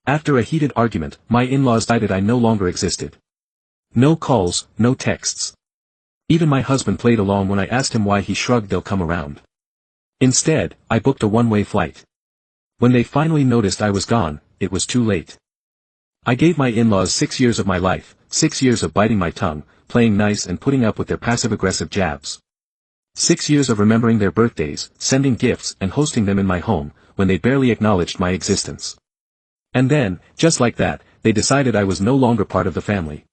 After a heated argument, my in-laws decided I no longer existed. No calls, no texts. Even my husband played along when I asked him why. He shrugged. They'll come around. Instead, I booked a one-way flight. When they finally noticed I was gone, it was too late. I gave my in-laws 6 years of my life, 6 years of biting my tongue, playing nice and putting up with their passive-aggressive jabs. 6 years of remembering their birthdays, sending gifts and hosting them in my home, when they barely acknowledged my existence. And then, just like that, they decided I was no longer part of the family.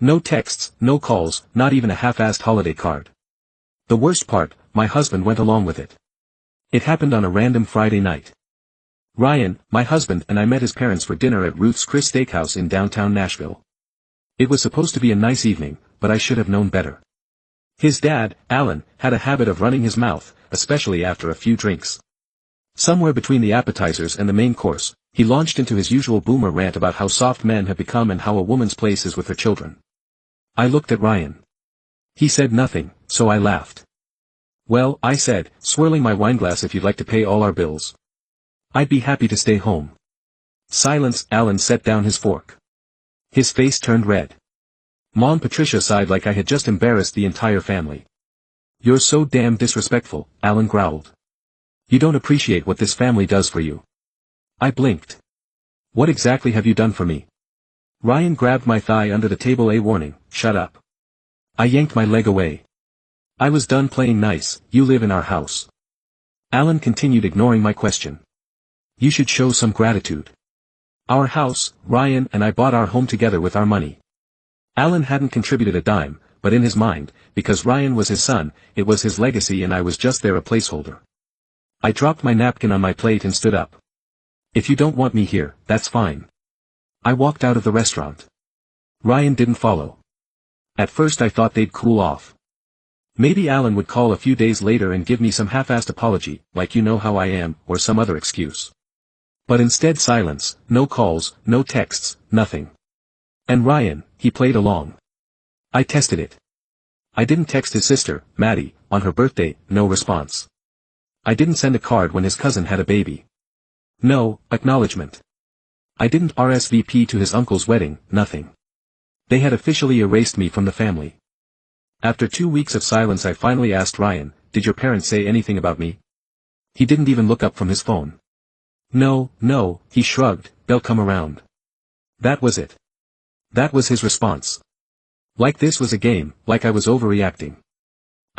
No texts, no calls, not even a half-assed holiday card. The worst part, my husband went along with it. It happened on a random Friday night. Ryan, my husband, and I met his parents for dinner at Ruth's Steakhouse in downtown Nashville. It was supposed to be a nice evening, but I should have known better. His dad, Alan, had a habit of running his mouth, especially after a few drinks. Somewhere between the appetizers and the main course, he launched into his usual boomer rant about how soft men have become and how a woman's place is with her children. I looked at Ryan. He said nothing, so I laughed. "Well," I said, swirling my wineglass, "if you'd like to pay all our bills, I'd be happy to stay home." Silence. Alan set down his fork. His face turned red. Mom Patricia sighed like I had just embarrassed the entire family. "You're so damn disrespectful," Alan growled. "You don't appreciate what this family does for you." I blinked. "What exactly have you done for me?" Ryan grabbed my thigh under the table. "A warning, shut up." I yanked my leg away. "I was done playing nice. You live in our house." Alan continued, ignoring my question. "You should show some gratitude. Our house, Ryan and I bought our home together with our money." Alan hadn't contributed a dime, but in his mind, because Ryan was his son, it was his legacy and I was just there, a placeholder. I dropped my napkin on my plate and stood up. "If you don't want me here, that's fine." I walked out of the restaurant. Ryan didn't follow. At first I thought they'd cool off. Maybe Alan would call a few days later and give me some half-assed apology, like "you know how I am," or some other excuse. But instead, silence, no calls, no texts, nothing. And Ryan, he played along. I tested it. I didn't text his sister, Maddie, on her birthday, no response. I didn't send a card when his cousin had a baby. No acknowledgement. I didn't RSVP to his uncle's wedding, nothing. They had officially erased me from the family. After 2 weeks of silence I finally asked Ryan, "Did your parents say anything about me?" He didn't even look up from his phone. No, he shrugged, "They'll come around." That was it. That was his response. Like this was a game, like I was overreacting.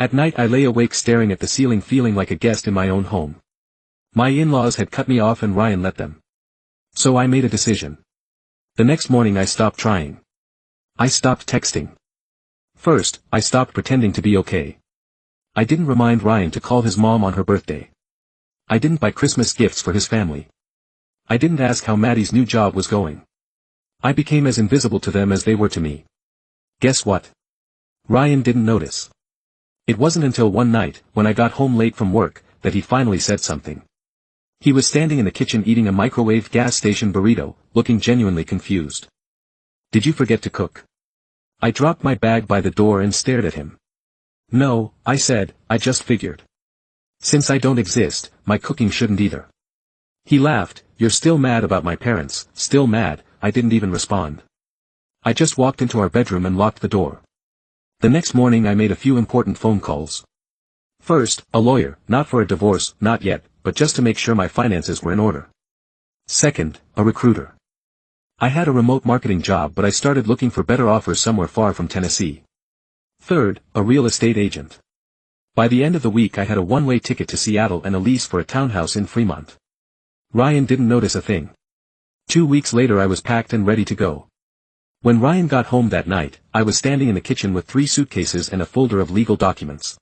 At night I lay awake staring at the ceiling, feeling like a guest in my own home. My in-laws had cut me off and Ryan let them. So I made a decision. The next morning I stopped trying. I stopped texting. First, I stopped pretending to be okay. I didn't remind Ryan to call his mom on her birthday. I didn't buy Christmas gifts for his family. I didn't ask how Maddie's new job was going. I became as invisible to them as they were to me. Guess what? Ryan didn't notice. It wasn't until one night, when I got home late from work, that he finally said something. He was standing in the kitchen eating a microwave gas station burrito, looking genuinely confused. "Did you forget to cook?" I dropped my bag by the door and stared at him. "No," I said, "I just figured. Since I don't exist, my cooking shouldn't either." He laughed. "You're still mad about my parents?" "Still mad." I didn't even respond. I just walked into our bedroom and locked the door. The next morning I made a few important phone calls. First, a lawyer, not for a divorce, not yet, but just to make sure my finances were in order. Second, a recruiter. I had a remote marketing job, but I started looking for better offers somewhere far from Tennessee. Third, a real estate agent. By the end of the week I had a one-way ticket to Seattle and a lease for a townhouse in Fremont. Ryan didn't notice a thing. 2 weeks later I was packed and ready to go. When Ryan got home that night, I was standing in the kitchen with 3 suitcases and a folder of legal documents.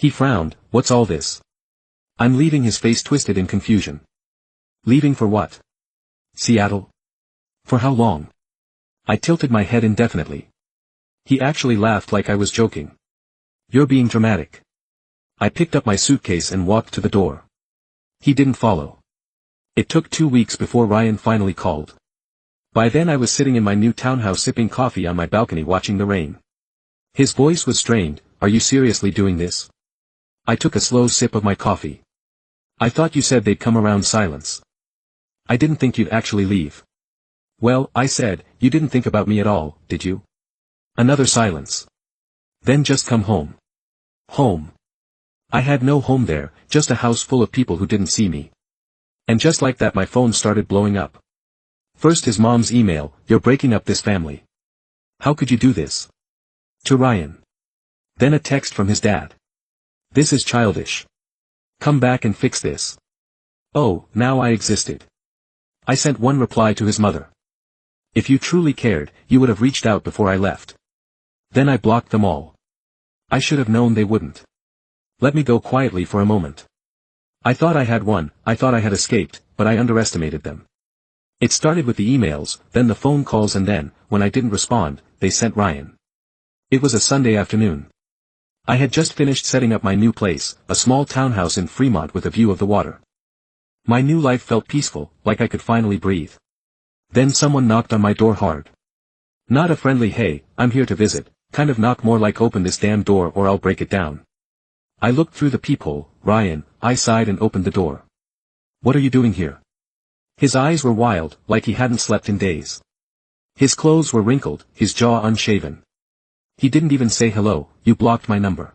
He frowned. "What's all this?" "I'm leaving." His face twisted in confusion. "Leaving for what?" "Seattle." "For how long?" I tilted my head indefinitely. He actually laughed like I was joking. "You're being dramatic." I picked up my suitcase and walked to the door. He didn't follow. It took 2 weeks before Ryan finally called. By then I was sitting in my new townhouse sipping coffee on my balcony watching the rain. His voice was strained. "Are you seriously doing this?" I took a slow sip of my coffee. "I thought you said they'd come around." Silence. I didn't think you'd actually leave. Well, I said, you didn't think about me at all, did you? Another silence. Then just come home. Home. I had no home there, just a house full of people who didn't see me. And just like that my phone started blowing up. First his mom's email, "You're breaking up this family. How could you do this?" To Ryan. Then a text from his dad. "This is childish. Come back and fix this." Oh, now I existed. I sent one reply to his mother. "If you truly cared, you would have reached out before I left." Then I blocked them all. I should have known they wouldn't. Let me go quietly for a moment. I thought I had won, I thought I had escaped, but I underestimated them. It started with the emails, then the phone calls, and then, when I didn't respond, they sent Ryan. It was a Sunday afternoon. I had just finished setting up my new place, a small townhouse in Fremont with a view of the water. My new life felt peaceful, like I could finally breathe. Then someone knocked on my door hard. Not a friendly "Hey, I'm here to visit," kind of knock, more like "Open this damn door or I'll break it down." I looked through the peephole. "Ryan," I sighed and opened the door. "What are you doing here?" His eyes were wild, like he hadn't slept in days. His clothes were wrinkled, his jaw unshaven. He didn't even say hello. "You blocked my number."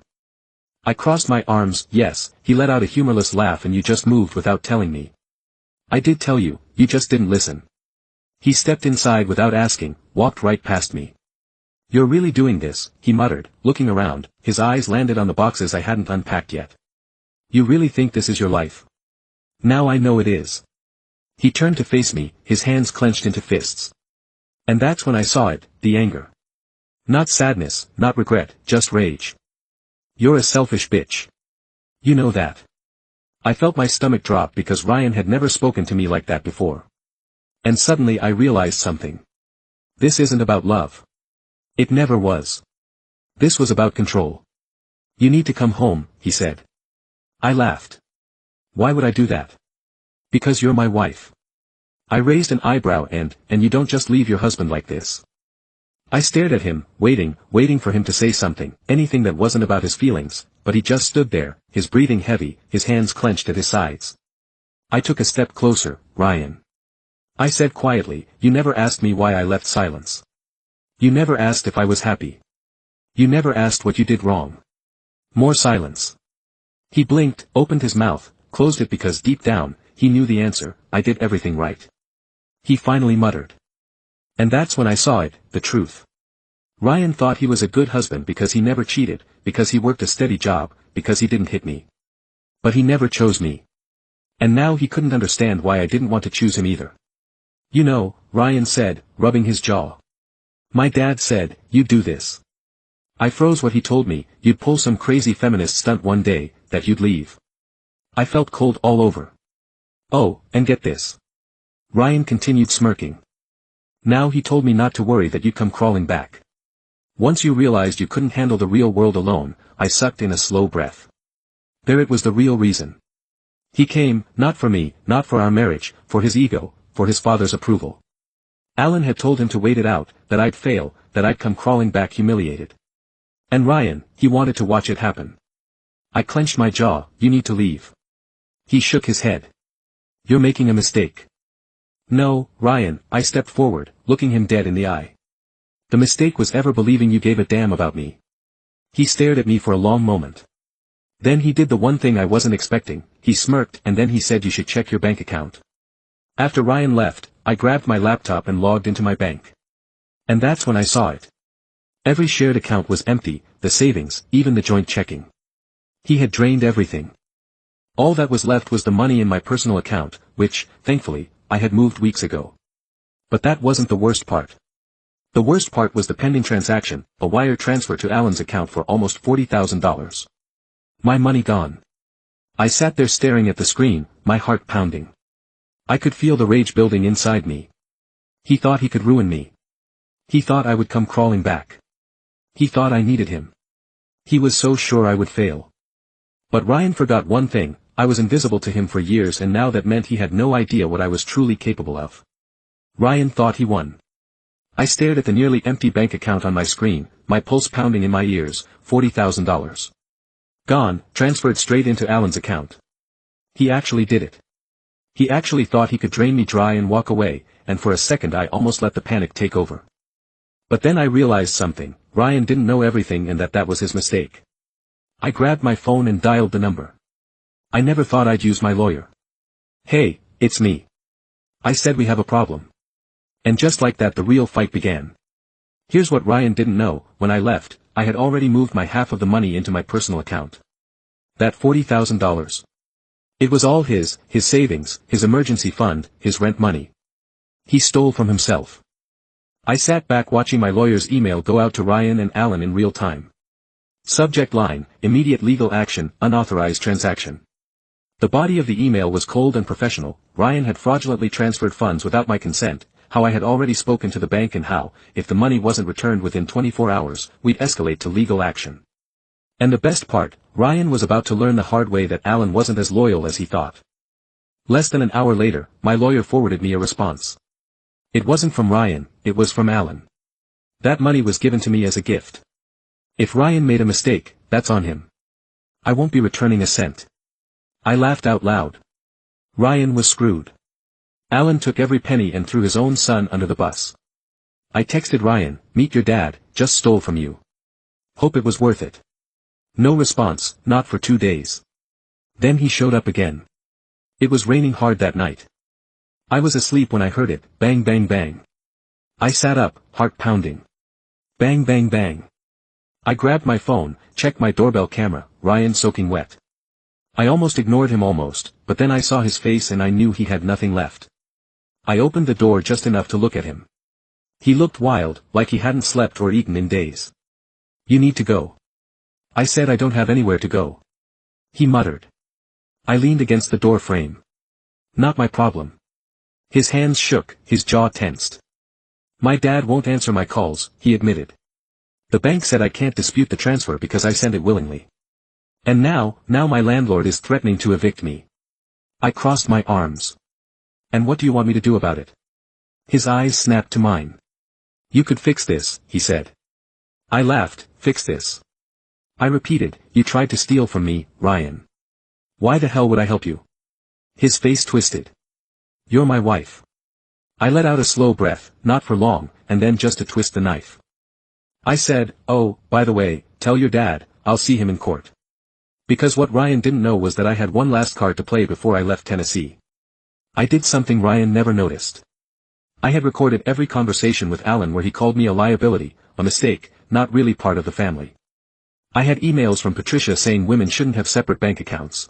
I crossed my arms. "Yes," he let out a humorless laugh, "and you just moved without telling me." "I did tell you, you just didn't listen." He stepped inside without asking, walked right past me. "You're really doing this," he muttered, looking around, his eyes landed on the boxes I hadn't unpacked yet. "You really think this is your life?" "Now I know it is." He turned to face me, his hands clenched into fists. And that's when I saw it, the anger. Not sadness, not regret, just rage. "You're a selfish bitch. You know that." I felt my stomach drop because Ryan had never spoken to me like that before. And suddenly I realized something. This isn't about love. It never was. This was about control. "You need to come home," he said. I laughed. "Why would I do that?" "Because you're my wife." I raised an eyebrow. And you don't just leave your husband like this." I stared at him, waiting for him to say something, anything that wasn't about his feelings, but he just stood there, his breathing heavy, his hands clenched at his sides. I took a step closer. "Ryan," I said quietly, "you never asked me why I left. Silence. You never asked if I was happy. You never asked what you did wrong." More silence. He blinked, opened his mouth, closed it because deep down, he knew the answer: "I did everything right." He finally muttered. And that's when I saw it, the truth. Ryan thought he was a good husband because he never cheated, because he worked a steady job, because he didn't hit me. But he never chose me. And now he couldn't understand why I didn't want to choose him either. "You know," Ryan said, rubbing his jaw. "My dad said, you'd do this." I froze. What he told me, you'd pull some crazy feminist stunt one day, that you'd leave. I felt cold all over. "Oh, and get this." Ryan continued smirking. "Now he told me not to worry, that you'd come crawling back. Once you realized you couldn't handle the real world alone." I sucked in a slow breath. There it was, the real reason. He came, not for me, not for our marriage, for his ego, for his father's approval. Alan had told him to wait it out, that I'd fail, that I'd come crawling back humiliated. And Ryan, he wanted to watch it happen. I clenched my jaw. "You need to leave." He shook his head. "You're making a mistake." "No, Ryan," I stepped forward, looking him dead in the eye. "The mistake was ever believing you gave a damn about me." He stared at me for a long moment. Then he did the one thing I wasn't expecting. He smirked, and then he said, "You should check your bank account." After Ryan left, I grabbed my laptop and logged into my bank. And that's when I saw it. Every shared account was empty, the savings, even the joint checking. He had drained everything. All that was left was the money in my personal account, which, thankfully, I had moved weeks ago. But that wasn't the worst part. The worst part was the pending transaction, a wire transfer to Alan's account for almost $40,000. My money gone. I sat there staring at the screen, my heart pounding. I could feel the rage building inside me. He thought he could ruin me. He thought I would come crawling back. He thought I needed him. He was so sure I would fail. But Ryan forgot one thing: I was invisible to him for years, and now that meant he had no idea what I was truly capable of. Ryan thought he won. I stared at the nearly empty bank account on my screen, my pulse pounding in my ears. $40,000. Gone, transferred straight into Alan's account. He actually did it. He actually thought he could drain me dry and walk away, and for a second I almost let the panic take over. But then I realized something: Ryan didn't know everything and that was his mistake. I grabbed my phone and dialed the number. I never thought I'd use my lawyer. "Hey, it's me," I said. "We have a problem." And just like that the real fight began. Here's what Ryan didn't know: when I left, I had already moved my half of the money into my personal account. That $40,000. It was all his savings, his emergency fund, his rent money. He stole from himself. I sat back watching my lawyer's email go out to Ryan and Alan in real time. Subject line: immediate legal action, unauthorized transaction. The body of the email was cold and professional. Ryan had fraudulently transferred funds without my consent, how I had already spoken to the bank, and how, if the money wasn't returned within 24 hours, we'd escalate to legal action. And the best part, Ryan was about to learn the hard way that Alan wasn't as loyal as he thought. Less than an hour later, my lawyer forwarded me a response. It wasn't from Ryan, it was from Alan. That money was given to me as a gift. If Ryan made a mistake, that's on him. I won't be returning a cent. I laughed out loud. Ryan was screwed. Alan took every penny and threw his own son under the bus. I texted Ryan, "Meet your dad, just stole from you. Hope it was worth it." No response, not for 2 days. Then he showed up again. It was raining hard that night. I was asleep when I heard it: bang bang bang. I sat up, heart pounding. Bang bang bang. I grabbed my phone, checked my doorbell camera: Ryan soaking wet. I almost ignored him, but then I saw his face and I knew he had nothing left. I opened the door just enough to look at him. He looked wild, like he hadn't slept or eaten in days. "You need to go." I said. "I don't have anywhere to go." He muttered. I leaned against the door frame. "Not my problem." His hands shook, his jaw tensed. "My dad won't answer my calls," he admitted. "The bank said I can't dispute the transfer because I sent it willingly. And now my landlord is threatening to evict me." I crossed my arms. "And what do you want me to do about it?" His eyes snapped to mine. "You could fix this," he said. I laughed. "Fix this?" I repeated. "You tried to steal from me, Ryan. Why the hell would I help you?" His face twisted. "You're my wife." I let out a slow breath, not for long, and then just to twist the knife. I said, "Oh, by the way, tell your dad, I'll see him in court." Because what Ryan didn't know was that I had one last card to play before I left Tennessee. I did something Ryan never noticed. I had recorded every conversation with Alan where he called me a liability, a mistake, not really part of the family. I had emails from Patricia saying women shouldn't have separate bank accounts.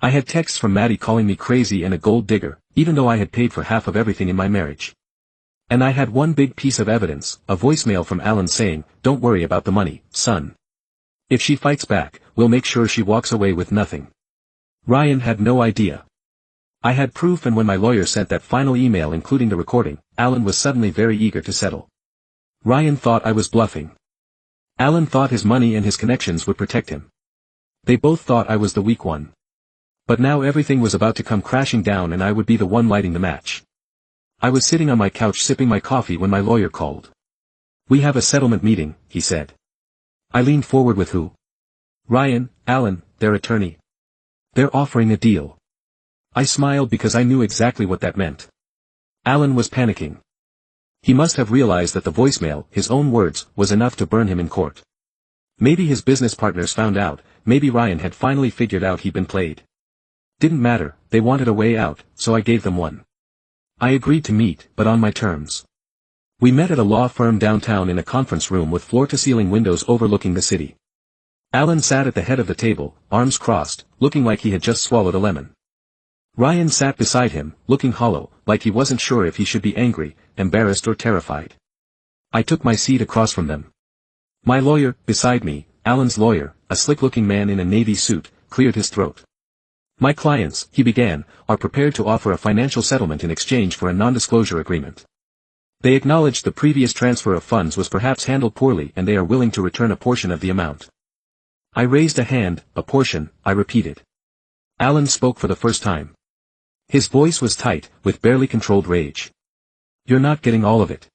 I had texts from Maddie calling me crazy and a gold digger, even though I had paid for half of everything in my marriage. And I had one big piece of evidence, a voicemail from Alan saying, "Don't worry about the money, son. If she fights back, we'll make sure she walks away with nothing." Ryan had no idea. I had proof, and when my lawyer sent that final email including the recording, Alan was suddenly very eager to settle. Ryan thought I was bluffing. Alan thought his money and his connections would protect him. They both thought I was the weak one. But now everything was about to come crashing down and I would be the one lighting the match. I was sitting on my couch sipping my coffee when my lawyer called. "We have a settlement meeting," he said. I leaned forward. "With who?" "Ryan, Alan, their attorney. They're offering a deal." I smiled because I knew exactly what that meant. Alan was panicking. He must have realized that the voicemail, his own words, was enough to burn him in court. Maybe his business partners found out, maybe Ryan had finally figured out he'd been played. Didn't matter, they wanted a way out, so I gave them one. I agreed to meet, but on my terms. We met at a law firm downtown in a conference room with floor-to-ceiling windows overlooking the city. Alan sat at the head of the table, arms crossed, looking like he had just swallowed a lemon. Ryan sat beside him, looking hollow, like he wasn't sure if he should be angry, embarrassed or terrified. I took my seat across from them. My lawyer, beside me, Alan's lawyer, a slick-looking man in a navy suit, cleared his throat. "My clients," he began, "are prepared to offer a financial settlement in exchange for a non-disclosure agreement. They acknowledge the previous transfer of funds was perhaps handled poorly and they are willing to return a portion of the amount." I raised a hand. "A portion," I repeated. Alan spoke for the first time. His voice was tight, with barely controlled rage. "You're not getting all of it."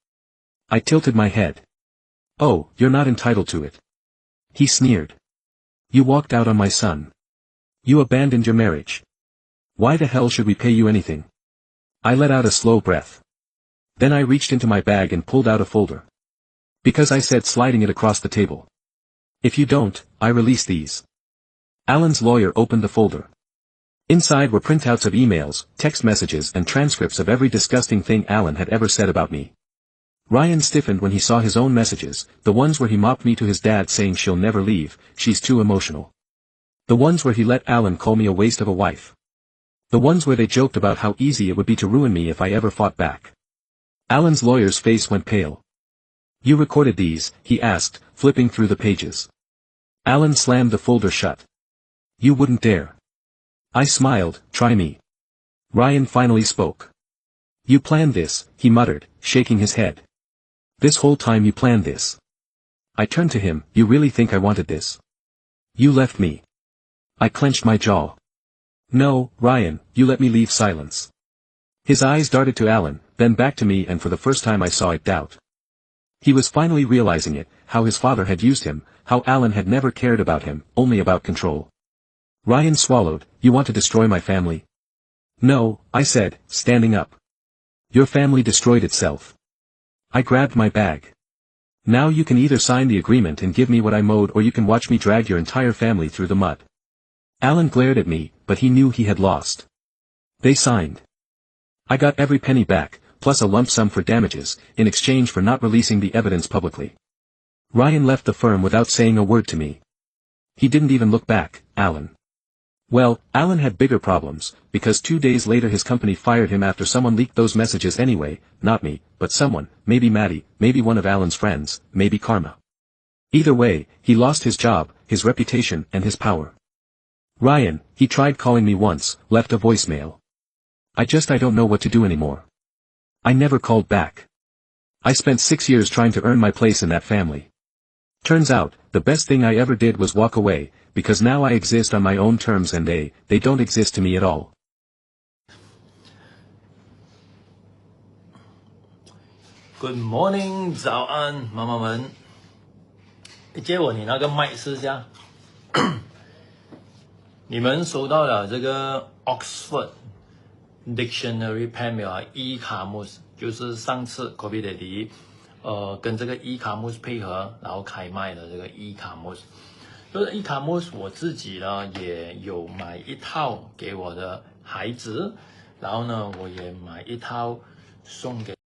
I tilted my head. "Oh, you're not entitled to it." He sneered. "You walked out on my son. You abandoned your marriage. Why the hell should we pay you anything? I let out a slow breath. Then I reached into my bag and pulled out a folder. Because I said, sliding it across the table. If you don't, I release these. Alan's lawyer opened the folder. Inside were printouts of emails, text messages and transcripts of every disgusting thing Alan had ever said about me. Ryan stiffened when he saw his own messages, the ones where he mocked me to his dad saying she'll never leave, she's too emotional. The ones where he let Alan call me a waste of a wife. The ones where they joked about how easy it would be to ruin me if I ever fought back. Alan's lawyer's face went pale. You recorded these, he asked, flipping through the pages. Alan slammed the folder shut. You wouldn't dare. I smiled, try me. Ryan finally spoke. You planned this, he muttered, shaking his head. This whole time you planned this. I turned to him, you really think I wanted this? You left me. I clenched my jaw. No, Ryan, you let me leave. Silence. His eyes darted to Alan, then back to me, and for the first time I saw it, doubt. He was finally realizing it, how his father had used him, how Alan had never cared about him, only about control. Ryan swallowed. You want to destroy my family? No, I said, standing up. Your family destroyed itself. I grabbed my bag. Now you can either sign the agreement and give me what I'm owed, or you can watch me drag your entire family through the mud. Alan glared at me, but he knew he had lost. They signed. I got every penny back, plus a lump sum for damages, in exchange for not releasing the evidence publicly. Ryan left the firm without saying a word to me. He didn't even look back, Alan. Well, Alan had bigger problems, because 2 days later his company fired him after someone leaked those messages anyway, not me, but someone, maybe Maddie, maybe one of Alan's friends, maybe Karma. Either way, he lost his job, his reputation and his power. Ryan, he tried calling me once, left a voicemail. I don't know what to do anymore. I never called back. I spent 6 years trying to earn my place in that family. Turns out, the best thing I ever did was walk away, because now I exist on my own terms and they don't exist to me at all. Good morning， 早安，妈妈们。借我你那个麦试一下。你们收到了这个 Oxford Dictionary Pen 没有啊 ？e-commerce 就是上次 Kobe Daddy 跟这个 e-commerce 配合，然后开卖的这个 e-commerce。就是 e-commerce 我自己呢也有买一套给我的孩子，然后呢我也买一套送给